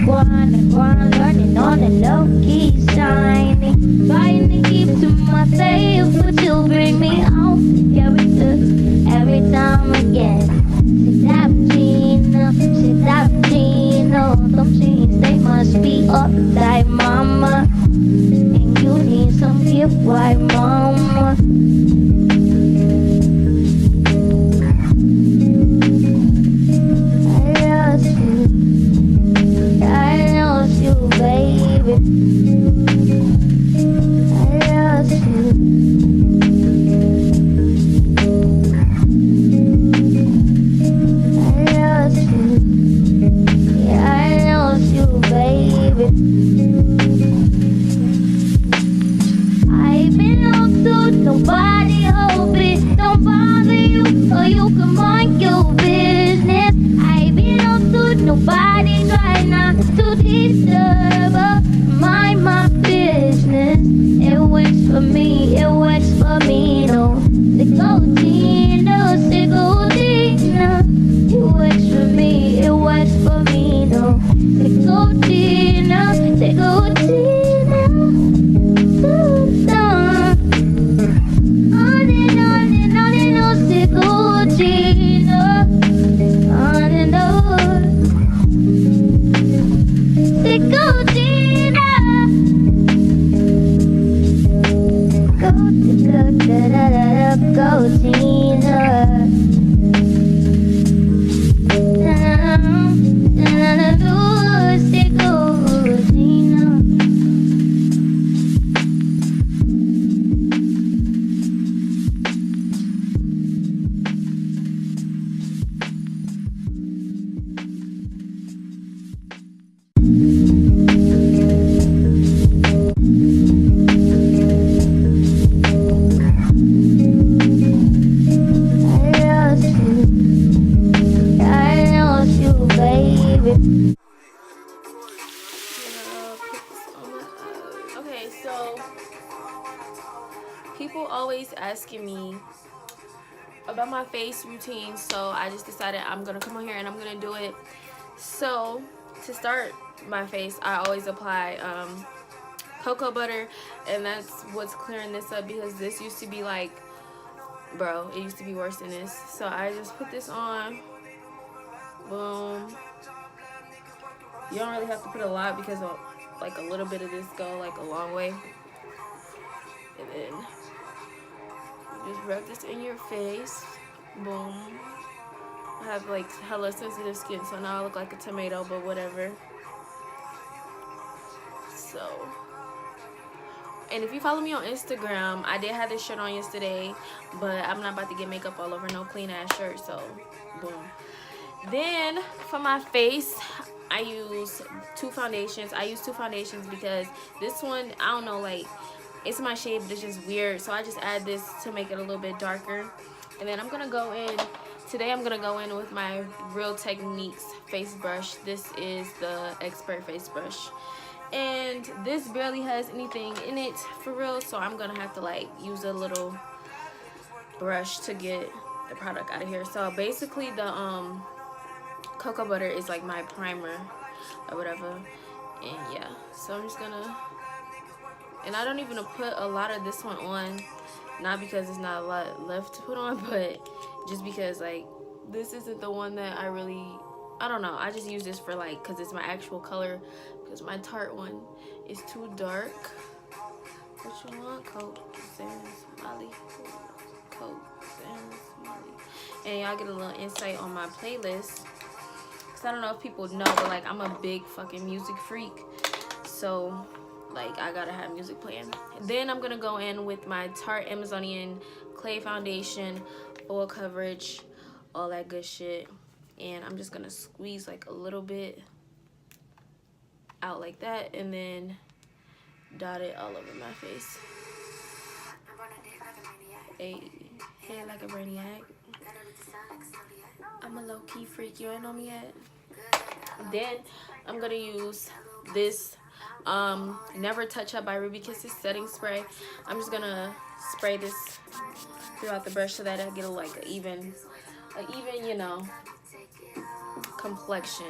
One learning on the low key, shiny. Buying to keep to myself, but you bring me out. Every time again. Shit Gina. Some jeans, they must be uptight, mama. And you need some gift, white mama. Baby, I lost you. I lost you. Yeah, I lost you, baby. I've been up to nobody, hope it don't bother you, or you can mind your business. I've been up to nobody, try not to disturb her. Mind my business. It works for me, no. The Gina. It works for me, no. The Gina. On and on and on and on, the Gina. On and on. The Gina. Go Gina. Okay, so people always asking me about my face routine, so I just decided I'm gonna come on here and I'm gonna do it. So to start my face, I always apply cocoa butter, and that's what's clearing this up, because this used to be like, bro, it used to be worse than this. So I just put this on. Boom. You don't really have to put a lot, because like a little bit of this go like a long way. And then just rub this in your face. Boom. I have like hella sensitive skin, so now I look like a tomato, but whatever. So, and if you follow me on Instagram, I did have this shirt on yesterday, but I'm not about to get makeup all over no clean ass shirt, so boom. Then for my face, I use two foundations. I use two foundations because this one, I don't know, like, it's my shade, but it's just weird, so I just add this to make it a little bit darker. And then I'm gonna go in today, I'm gonna go in with my Real Techniques face brush. This is the Expert face brush, and this barely has anything in it for real, so I'm gonna have to like use a little brush to get the product out of here. So basically the cocoa butter is like my primer or whatever, and yeah, so I'm just gonna, and I don't even put a lot of this one on, not because there's not a lot left to put on, but just because like this isn't the one that I really, I don't know, I just use this for like, because it's my actual color, because my Tarte one is too dark. What you want? Coke, Sam, Molly, Coke, Sam, Molly. And y'all get a little insight on my playlist, because I don't know if people know, but like I'm a big fucking music freak, so like I gotta have music playing. Then I'm gonna go in with my Tarte Amazonian Clay Foundation, full coverage, all that good shit, and I'm just gonna squeeze like a little bit out like that, and then dot it all over my face. Hey like a brainiac. I'm a low-key freak, you ain't know me yet. Then I'm gonna use this Never Touch Up by Ruby Kisses setting spray. I'm just gonna spray this throughout the brush so that I get a, like an even, you know, complexion.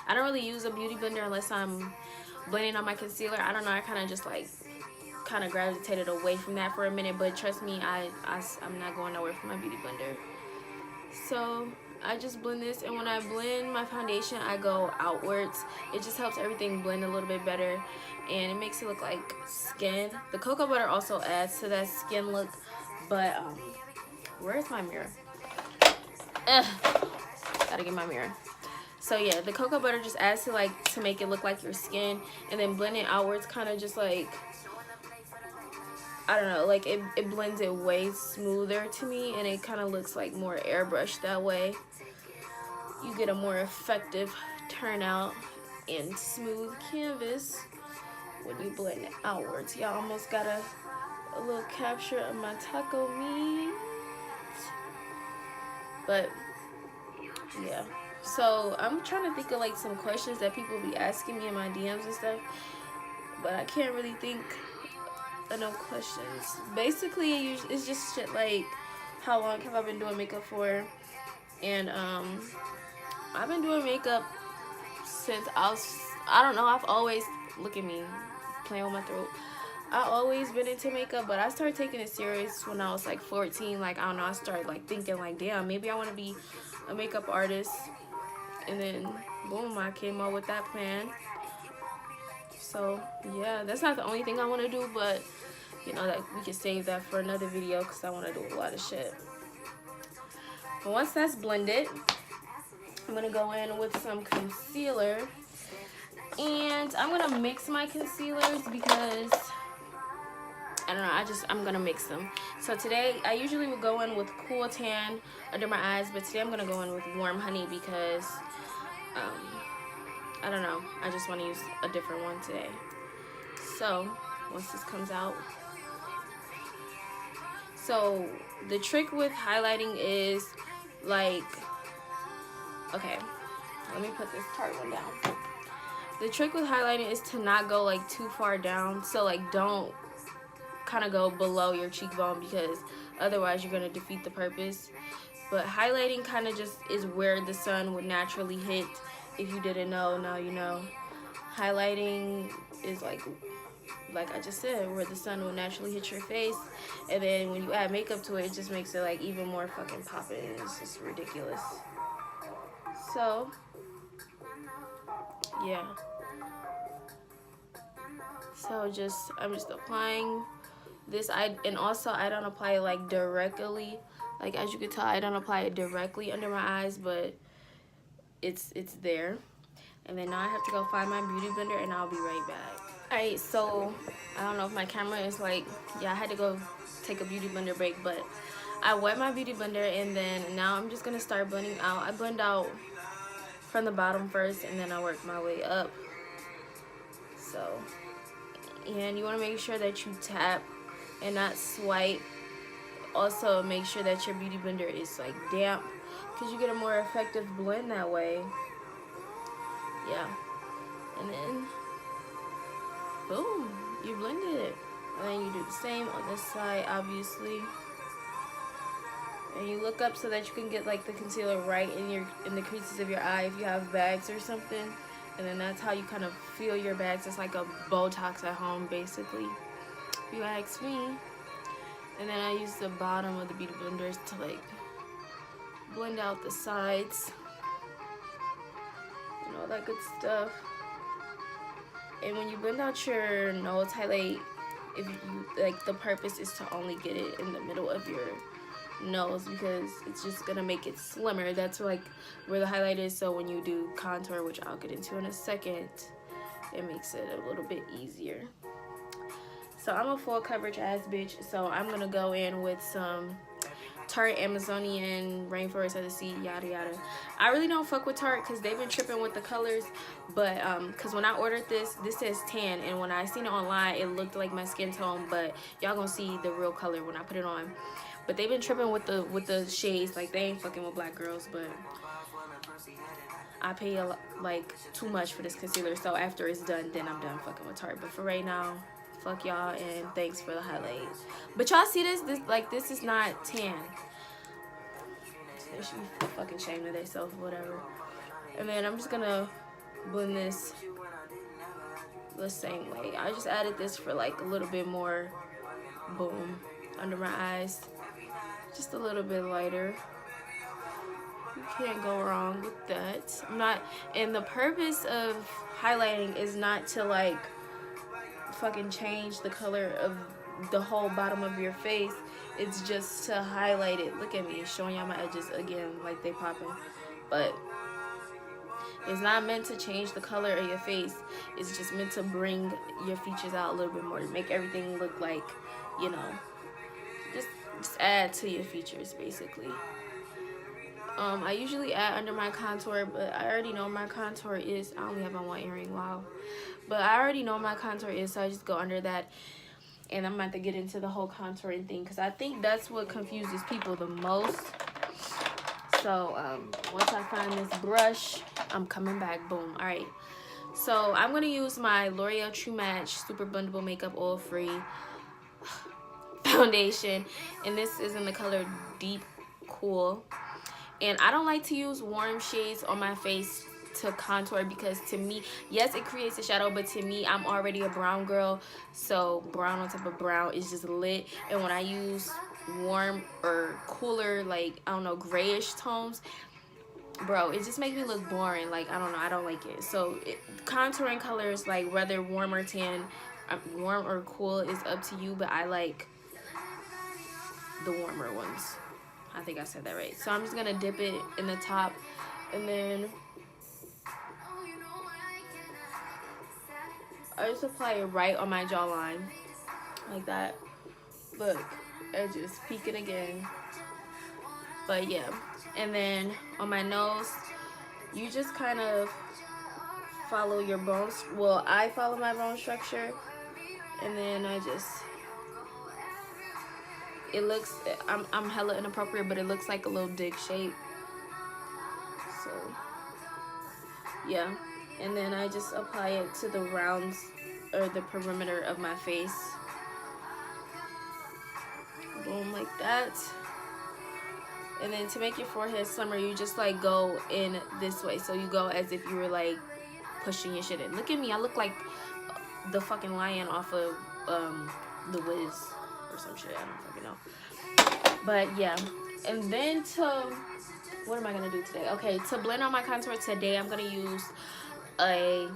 I don't really use a beauty blender unless I'm blending on my concealer. I don't know, I kind of just like kind of gravitated away from that for a minute, but trust me, I'm not going nowhere from my beauty blender. So I just blend this, and when I blend my foundation, I go outwards. It just helps everything blend a little bit better, and it makes it look like skin. The cocoa butter also adds to that skin look, but where's my mirror? Gotta get my mirror. So yeah, the cocoa butter just adds to like to make it look like your skin, and then blending outwards kind of just like, I don't know, like it blends it way smoother to me, and it kind of looks like more airbrushed that way. You get a more effective turnout and smooth canvas when you blend it outwards. Y'all almost got a little capture of my taco meat. But yeah, so I'm trying to think of like some questions that people be asking me in my DMs and stuff, but I can't really think of no questions. Basically it's just shit like, how long have I been doing makeup for? And I've been doing makeup since I don't know, I've always, look at me playing with my throat, I've always been into makeup, but I started taking it serious when I was like 14. Like, I don't know, I started like thinking like, damn, maybe I want to be a makeup artist, and then boom, I came up with that plan. So yeah, that's not the only thing I want to do, but you know, that we can save that for another video because I want to do a lot of shit. But once that's blended, I'm gonna go in with some concealer, and I'm gonna mix my concealers because I don't know, I'm gonna mix them. So today I usually would go in with Cool Tan under my eyes, but today I'm gonna go in with Warm Honey because I don't know, I just want to use a different one today. So once this comes out, so the trick with highlighting is like, okay, let me put this Tarte one down. The trick with highlighting is to not go like too far down, so like don't kind of go below your cheekbone, because otherwise you're going to defeat the purpose. But highlighting kind of just is where the sun would naturally hit. If you didn't know, now you know. Highlighting is like I just said, where the sun will naturally hit your face, and then when you add makeup to it, it just makes it like even more fucking poppin'. It's just ridiculous. So yeah, so I'm just applying this. And also I don't apply it like directly, like as you can tell, I don't apply it directly under my eyes, but it's there. And then now I have to go find my beauty blender, and I'll be right back. Alright, so I don't know if my camera is like, yeah, I had to go take a beauty blender break, but I wet my beauty blender, and then now I'm just gonna start blending out. I blend out from the bottom first, and then I work my way up. So, and you want to make sure that you tap and not swipe. Also make sure that your beauty blender is like damp, because you get a more effective blend that way. Yeah, and then boom, you blended it. And then you do the same on this side, obviously. And you look up so that you can get like the concealer right in the creases of your eye if you have bags or something. And then that's how you kind of feel your bags. It's like a Botox at home, basically, if you ask me. And then I use the bottom of the beauty blenders to like blend out the sides and all that good stuff. And when you blend out your nose highlight, if you like, the purpose is to only get it in the middle of your nose, because it's just gonna make it slimmer. That's like where the highlight is. So when you do contour, which I'll get into in a second, it makes it a little bit easier. So I'm a full coverage ass bitch, so I'm gonna go in with some Tarte Amazonian Rainforest of the Sea, yada yada. I really don't fuck with Tarte because they've been tripping with the colors, but because when I ordered this says tan, and when I seen it online it looked like my skin tone, but y'all gonna see the real color when I put it on. But they've been tripping with the shades, like they ain't fucking with black girls. But I pay like too much for this concealer, so after it's done, then I'm done fucking with Tarte. But for right now, fuck y'all, and thanks for the highlight. But y'all see this is not tan. They should be fucking ashamed of themselves, whatever. And then I'm just gonna blend this the same way. I just added this for like a little bit more boom under my eyes, just a little bit lighter. You can't go wrong with that. I'm not, and the purpose of highlighting is not to like fucking change the color of the whole bottom of your face. It's just to highlight it. Look at me showing y'all my edges again like they popping, but it's not meant to change the color of your face. It's just meant to bring your features out a little bit more, to make everything look like, you know, just add to your features basically. I usually add under my contour, but I already know my contour is, I only have on one earring, wow. But I already know my contour is, so I just go under that. And I'm about to get into the whole contouring thing, because I think that's what confuses people the most. So once I find this brush, I'm coming back, boom. All right, so I'm gonna use my L'Oreal True Match Super Blendable Makeup Oil Free foundation, and this is in the color Deep Cool. And I don't like to use warm shades on my face to contour, because to me, yes, it creates a shadow, but to me, I'm already a brown girl, so brown on top of brown is just lit. And when I use warm or cooler, like, I don't know, grayish tones, bro, it just makes me look boring. Like, I don't know, I don't like it. So contouring colors, like whether warm or tan, warm or cool, is up to you, but I like the warmer ones. I think I said that right. So I'm just gonna dip it in the top, and then I just apply it right on my jawline, like that. Look, edges peeking again. But yeah, and then on my nose, you just kind of follow your bones. Well, I follow my bone structure, and then I just, it looks, I'm hella inappropriate, but it looks like a little dick shape. So yeah, and then I just apply it to the rounds or the perimeter of my face. Boom, like that. And then to make your forehead slimmer, you just like go in this way. So you go as if you were like pushing your shit in. Look at me, I look like the fucking lion off of The Wiz or some shit, I don't fucking know. But yeah, and then what am I gonna do today? Okay, to blend on my contour today, I'm gonna use a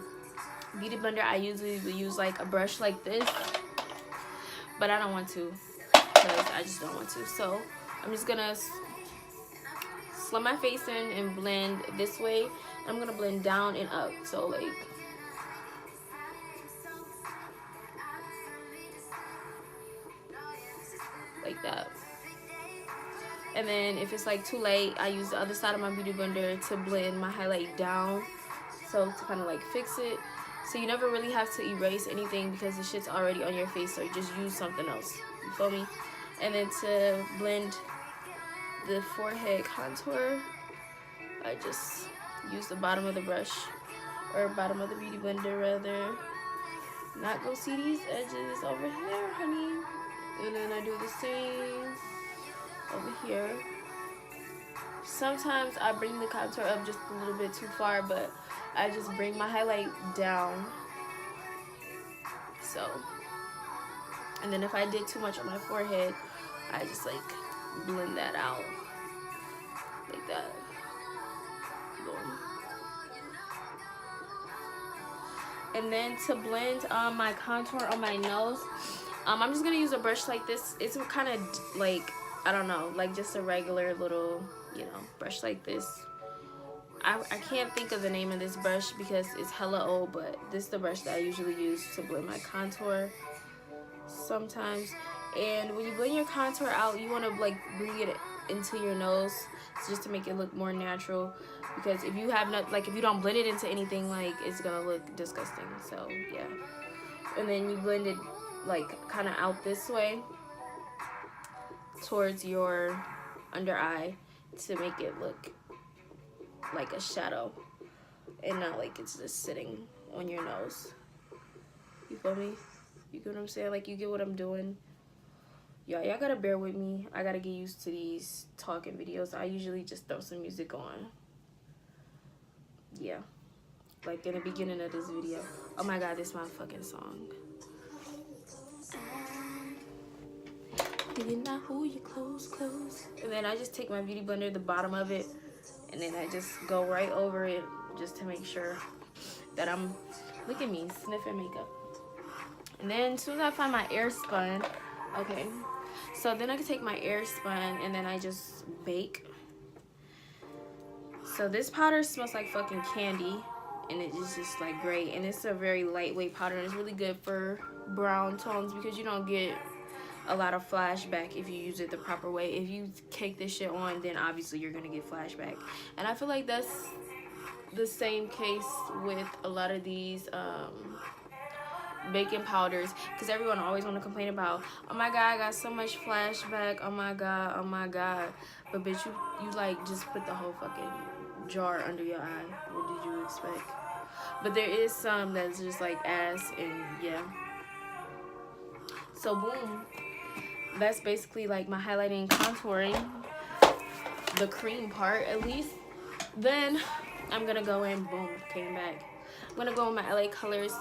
beauty blender. I usually use like a brush like this, but I don't want to, because I just don't want to. So I'm just gonna slip my face in and blend this way. I'm gonna blend down and up, so like that. And then if it's like too late, I use the other side of my beauty blender to blend my highlight down, so to kind of like fix it. So you never really have to erase anything, because the shit's already on your face, so just use something else, you feel me? And then to blend the forehead contour, I just use the bottom of the brush, or bottom of the beauty blender rather. Not go see these edges over here, honey. And then I do the same over here. Sometimes I bring the contour up just a little bit too far, but I just bring my highlight down. So, and then if I did too much on my forehead, I just like blend that out like that. Boom. And then to blend my contour on my nose, I'm just gonna use a brush like this. It's kind of like, I don't know, like just a regular little, you know, brush like this. I can't think of the name of this brush because it's hella old, but this is the brush that I usually use to blend my contour sometimes. And when you blend your contour out, you want to like bring it into your nose just to make it look more natural, because if you have not, like, if you don't blend it into anything, like, it's gonna look disgusting. So yeah, and then you blend it like kind of out this way towards your under eye to make it look like a shadow and not like it's just sitting on your nose. You feel me? You get what I'm saying? Like, you get what I'm doing? Y'all gotta bear with me. I gotta get used to these talking videos. I usually just throw some music on. yeah, like in the beginning of this video. Oh my god, this is my fucking song. You know who you close. And then I just take my beauty blender, the bottom of it, and then I just go right over it just to make sure that I'm, look at me, sniffing makeup. And then as soon as I find my airspun, okay, so then I can take my airspun and then I just bake. So this powder smells like fucking candy, and it is just like great, and it's a very lightweight powder, and it's really good for brown tones because you don't get a lot of flashback if you use it the proper way. If you cake this shit on, then obviously you're gonna get flashback, and I feel like that's the same case with a lot of these baking powders, because everyone always want to complain about, oh my god, I got so much flashback, oh my god, but bitch, you like just put the whole fucking jar under your eye. What did you expect? But there is some that's just like ass, and yeah. So boom, that's basically like my highlighting and contouring, the cream part at least. Then I'm gonna go in, boom, came back. I'm gonna go in my LA colors.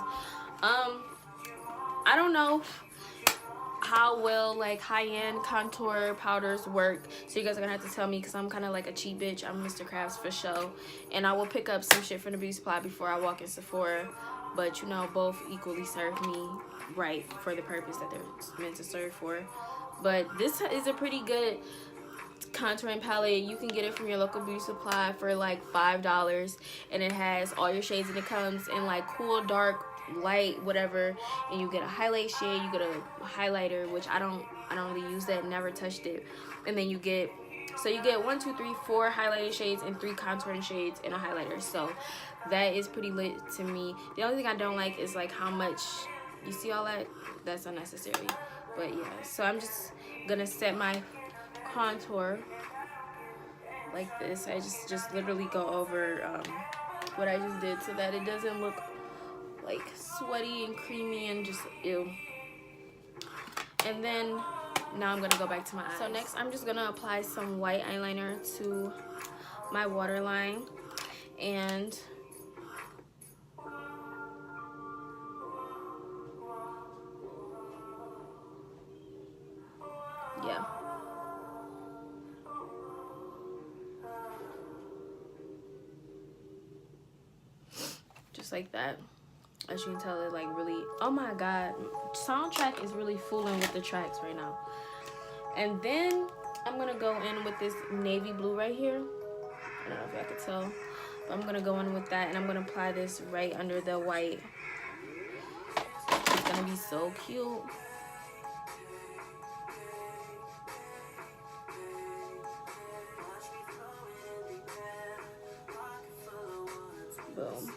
I don't know how well like high-end contour powders work, so you guys are gonna have to tell me, because I'm kind of like a cheap bitch. I'm Mr. Crafts for show, and I will pick up some shit from the beauty supply before I walk in Sephora, but you know, both equally serve me right for the purpose that they're meant to serve for. But this is a pretty good contouring palette. You can get it from your local beauty supply for like $5, and it has all your shades, and it comes in like cool, dark, light, whatever, and you get a highlight shade, you get a highlighter, which I don't really use that, never touched it, and then you get 1, 2, 3, 4 highlighted shades and 3 contouring shades and a highlighter. So that is pretty lit to me. The only thing I don't like is like how much, you see all that, that's unnecessary. But yeah, so I'm just gonna set my contour like this. I just literally go over what I just did so that it doesn't look like sweaty and creamy and just ew. And then now I'm gonna go back to my eyes. So next I'm just gonna apply some white eyeliner to my waterline, and yeah, just like that. As you can tell, it like really, oh my god, soundtrack is really fooling with the tracks right now. And then I'm gonna go in with this navy blue right here. I don't know if y'all could tell, but I'm gonna go in with that, and I'm gonna apply this right under the white. It's gonna be so cute. Boom.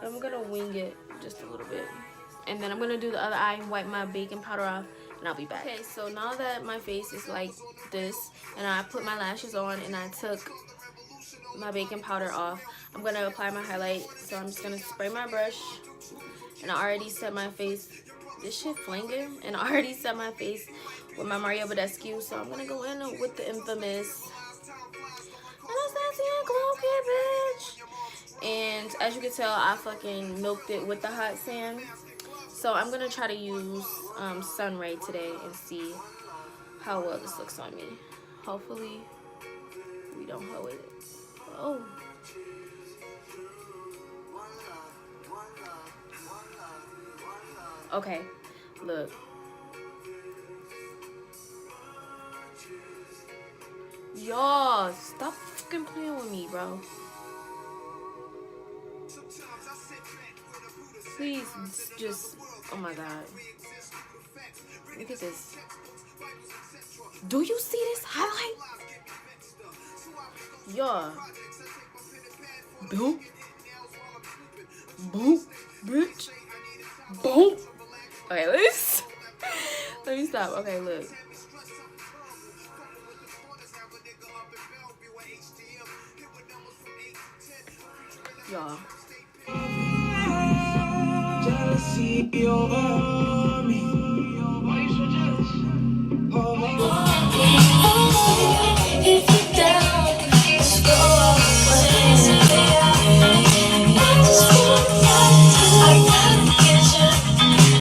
I'm gonna wing it just a little bit, and then I'm gonna do the other eye and wipe my baking powder off, and I'll be back. Okay, so now that my face is like this, and I put my lashes on, and I took my baking powder off, I'm gonna apply my highlight. So I'm just gonna spray my brush, and I already set my face. This shit flinging, and I already set my face with my Mario Badescu. So I'm gonna go in with the infamous Anastasia Glow Kit, bitch. And as you can tell, I fucking milked it with the hot sand. So I'm gonna try to use Sunray today and see how well this looks on me. Hopefully we don't hoe it. Oh. Okay, look. Y'all, stop fucking playing with me, bro. Please, just, oh my god. Look at this. Do you see this highlight? Y'all. Boop. Boop, bitch. Boop. Okay, let me stop. Okay, look. Y'all. Jealousy over me.